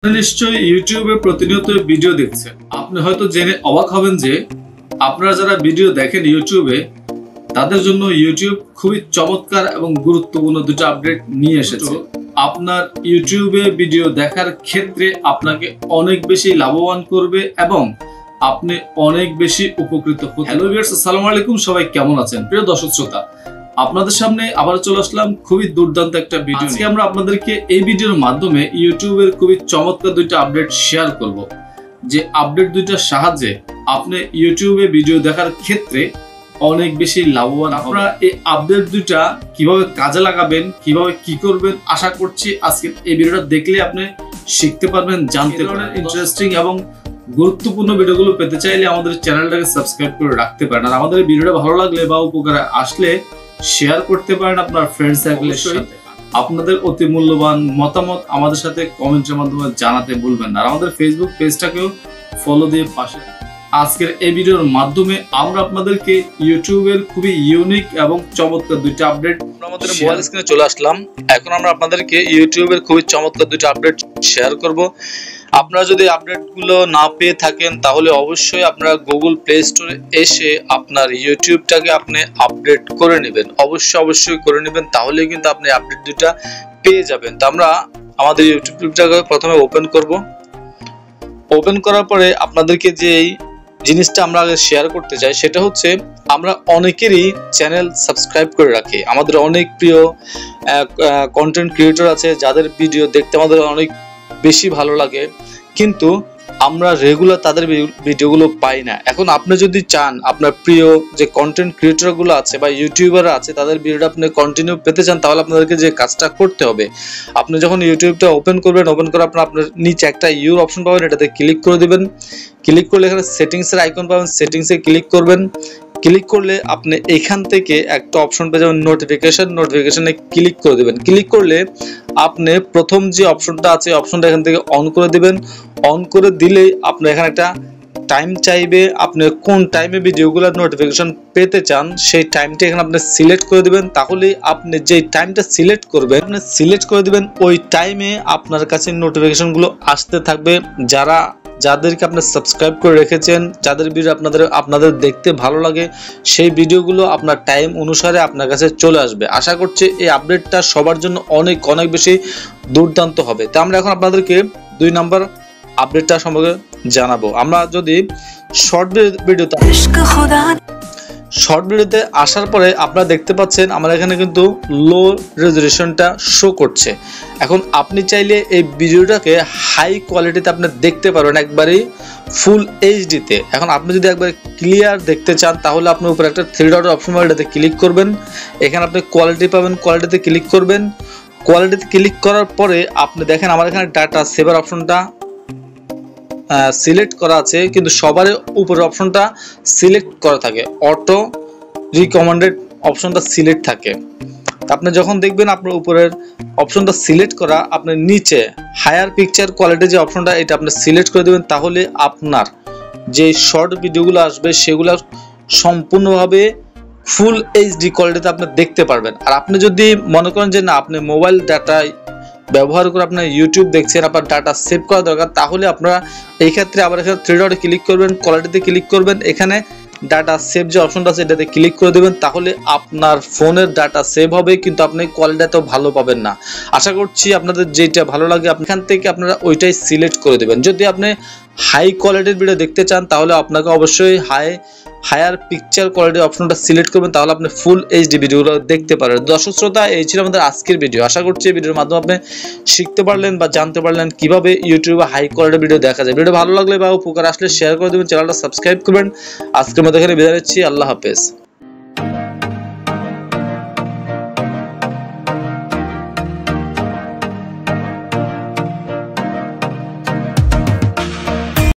নিশ্চয়ই ইউটিউবে প্রতিনিয়ত ভিডিও দেখছেন। আপনি হয়তো জেনে অবাক হবেন যে আপনারা যারা ভিডিও দেখেন ইউটিউবে, তাদের জন্য ইউটিউব খুবই চমৎকার এবং গুরুত্বপূর্ণ দুটো আপডেট নিয়ে এসেছে। আপনার ইউটিউবে ভিডিও দেখার ক্ষেত্রে আপনাকে অনেক বেশি লাভবান করবে এবং আপনি অনেক বেশি উপকৃত হবেন। হ্যালো ভিউয়ার্স, আসসালামু আলাইকুম। সবাই কেমন আছেন? প্রিয় দর্শক শ্রোতা, আপনাদের সামনে আবার চলে আসলাম খুবই দুর্দান্ত একটা ভিডিও। আজকে আমরা আপনাদেরকে এই ভিডিওর মাধ্যমে ইউটিউবের খুবই চমৎকার দুইটা আপডেট শেয়ার করব, যে আপডেট দুইটার সাহায্যে আপনি ইউটিউবে ভিডিও দেখার ক্ষেত্রে অনেক বেশি লাভবান। আপনারা এই আপডেট দুইটা কিভাবে কাজে লাগাবেন, কিভাবে কি করবেন, আশা করছি আজকে এই ভিডিওটা দেখলে আপনি শিখতে পারবেন, জানতে পারবেন। ইন্টারেস্টিং এবং গুরুত্বপূর্ণ ভিডিওগুলো পেতে চাইলে আমাদের চ্যানেলটাকে সাবস্ক্রাইব করে রাখতে পারেন। আর আমাদের ভিডিওটা ভালো লাগলে বা উপকারে আসলে শেয়ার করতে পারেন আপনার ফ্রেন্ড সার্কেলের সাথে। আপনাদের অতি মূল্যবান মতামত আমাদের সাথে কমেন্টের মাধ্যমে জানাতে ভুলবেন না। আর আমাদের ফেসবুক পেজটাকেও ফলো দিয়ে পাশে। আজকের এই ভিডিওর মাধ্যমে আমরা আপনাদেরকে ইউটিউবের খুবই ইউনিক এবং চমৎকার দুইটা আপডেট আমাদের মোবাইল স্ক্রিনে চলে আসলাম। এখন আমরা আপনাদেরকে ইউটিউবের খুবই চমৎকার দুইটা আপডেট শেয়ার করব। আপনারা যদি আপডেটগুলো না পেয়ে থাকেন তাহলে অবশ্যই আপনারা গুগল প্লে স্টোরে এসে আপনার ইউটিউবটাকে আপনি আপডেট করে নেবেন। অবশ্যই করে নেবেন, তাহলে কিন্তু আপনি আপডেট দুইটা পেয়ে যাবেন। তো আমরা আমাদের ইউটিউবটাকে প্রথমে ওপেন করব। ওপেন করার পরে আপনাদেরকে যে জিনিসটা আমরা আগে শেয়ার করতে চাই সেটা হচ্ছে, আমরা অনেকেরই চ্যানেল সাবস্ক্রাইব করে রাখি। আমাদের অনেক প্রিয় কন্টেন্ট ক্রিয়েটর আছে যাদের ভিডিও দেখতে আমাদের অনেক বেশি ভালো লাগে, কিন্তু আমরা রেগুলার তাদের ভিডিওগুলো পাই না। এখন আপনি যদি চান আপনার প্রিয় যে কন্টেন্ট ক্রিয়েটরগুলো আছে বা ইউটিউবাররা আছে তাদের ভিডিওটা আপনি কন্টিনিউ পেতে চান, তাহলে আপনাদেরকে যে কাজটা করতে হবে, আপনি যখন ইউটিউবটা ওপেন করবেন, ওপেন করে আপনার নিচে একটা ইউর অপশন পাবেন, এটাতে ক্লিক করে দিবেন। ক্লিক করলে এখানে সেটিংসের আইকন পাবেন, সেটিংসে ক্লিক করবেন। ক্লিক করলে আপনি এখান থেকে একটা অপশন পেয়ে যাবেন নোটিফিকেশনে ক্লিক করে দেবেন। ক্লিক করলে আপনি প্রথম যে অপশনটা আছে অপশনটা এখান থেকে অন করে দিবেন। অন করে দিলেই আপনি এখানে একটা টাইম চাইবে, আপনি কোন টাইমে ভিডিওগুলোর নোটিফিকেশন পেতে চান সেই টাইমটা এখানে আপনি সিলেক্ট করে দিবেন। তাহলে আপনি যে টাইমটা সিলেক্ট করবেন আপনি সিলেক্ট করে দিবেন, ওই টাইমে আপনার কাছে নোটিফিকেশনগুলো আসতে থাকবে। যাদেরকে আপনি সাবস্ক্রাইব করে রেখেছেন, যাদের ভিডিও আপনাদের দেখতে ভালো লাগে, সেই ভিডিওগুলো আপনার টাইম অনুসারে আপনার কাছে চলে আসবে। আশা করছি এই আপডেটটা সবার জন্য অনেক বেশি দুর্দান্ত হবে। তো আমরা এখন আপনাদেরকে 2 নম্বর আপডেটটা সম্পর্কে জানাবো। আমরা যদি শর্ট ভিডিওতে আসার পরে আপনারা দেখতে পাচ্ছেন আমার এখানে কিন্তু লো রেজলিউশনটা শো করছে। এখন আপনি চাইলে এই ভিডিওটাকে হাই কোয়ালিটিতে আপনি দেখতে পারবেন, একবারেই ফুল এইচডিতে। এখন আপনি যদি একবার ক্লিয়ার দেখতে চান তাহলে আপনার উপরে একটা 3 ডট অপশন পাবেন, এটাতে ক্লিক করবেন। এখানে আপনি কোয়ালিটি পাবেন, কোয়ালিটিতে ক্লিক করবেন। কোয়ালিটিতে ক্লিক করার পরে আপনি দেখেন আমার এখানে ডাটা সেভার অপশনটা সিলেক্ট করা আছে, কিন্তু সবার উপরে অপশনটা সিলেক্ট করা থাকে, অটো রিকমেন্ডেড অপশনটা সিলেক্ট থাকে। আপনি যখন দেখবেন আপনার উপরের অপশনটা সিলেক্ট করা, আপনি নিচে হায়ার পিকচার কোয়ালিটি যে অপশনটা এটা আপনি সিলেক্ট করে দেবেন, তাহলে আপনার যে শর্ট ভিডিওগুলো আসবে সেগুলো সম্পূর্ণভাবে ফুল এইচডি কোয়ালিটিতে আপনি দেখতে পারবেন। আর আপনি যদি মনে করেন যে না, আপনি মোবাইল ডাটা ব্যবহার করে আপনার ইউটিউব দেখছেন, আপনার ডাটা সেভ করা দরকার, তাহলে আপনারা এই ক্ষেত্রে আবার এখানে 3 ডটে ক্লিক করবেন, কোয়ালিটিতে ক্লিক করবেন, এখানে ডাটা সেভ যে অপশনটা আছে এটাতে ক্লিক করে দেবেন। তাহলে আপনার ফোনের ডাটা সেভ হবে, কিন্তু আপনি কোয়ালিটিটাও ভালো পাবেন না। আশা করছি আপনাদের যেটা ভালো লাগে এখান থেকে আপনারা ওইটাই সিলেক্ট করে দেবেন। যদি আপনি হাই কোয়ালিটির ভিডিও দেখতে চান তাহলে আপনাকে অবশ্যই হায়ার পিকচার কোয়ালিটি অপশনটা সিলেক্ট করবেন, তাহলে আপনি ফুল এইচডি ভিডিওগুলো দেখতে পারবেন। দর্শক শ্রোতা, এই ছিল আমাদের আজকের ভিডিও। আশা করছি এই ভিডিওর মাধ্যমে আপনি শিখতে পারলেন বা জানতে পারলেন কিভাবে ইউটিউবে হাই কোয়ালিটির ভিডিও দেখা যায়। ভিডিও ভালো লাগলে বা উপকার আসলে শেয়ার করে দেবেন, চ্যানেলটা সাবস্ক্রাইব করবেন। আজকের মতো এখানে বিদায় নিচ্ছি। আল্লাহ হাফেজ।